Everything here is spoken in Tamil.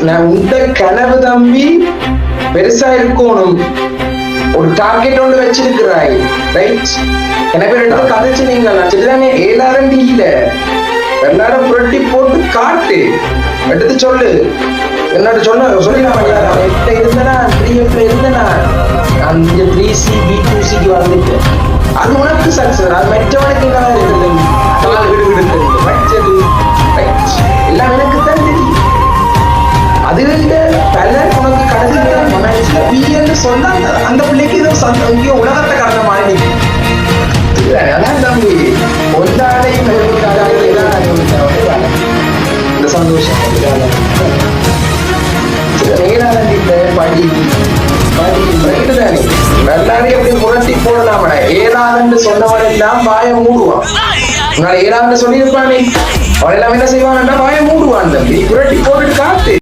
நான் உண்ட கனவு தம்பி பெருசா இருக்கணும், ஒரு டார்கெட் ஒன்று வச்சிருக்கிறாய், ரைட்? எனக்கு ரெண்டு கதைச்சு நீங்க சரிதானே? 7000 இல்ல, எல்லாரும் புரட்டி போட்டு காட்டு, எடுத்து சொல்லு. என்னோட சொல்லலாம் இருந்தனா 3F இருந்தனா நான் 3C B2Cக்கு வந்துட்டேன். அது உனக்கு சக்சஸ். அது மற்றவனுக்கு என்ன இருக்குது? கால் விடுவிடுத்து வச்சது எல்லாம் எனக்கு தான் தெரியும். அது பலர் உனக்கு கடைசி சொன்னா அந்த பிள்ளைக்கு ஏதோ இங்கே உலகத்தை கடந்த மாதிரி அதான் தம்பி ஒன்றாடை இந்த சந்தோஷம் படி எல்லாரையும் எப்படி புரட்டி போடலாம். 7வது சொன்னவன் எல்லாம் வாய மூடுவான். உன்னால 7வது சொல்லியிருப்பானே, அவன் எல்லாம் என்ன செய்வான்? வாய மூடுவான் தம்பி, புரட்டி போட்டுட்டு காட்டு.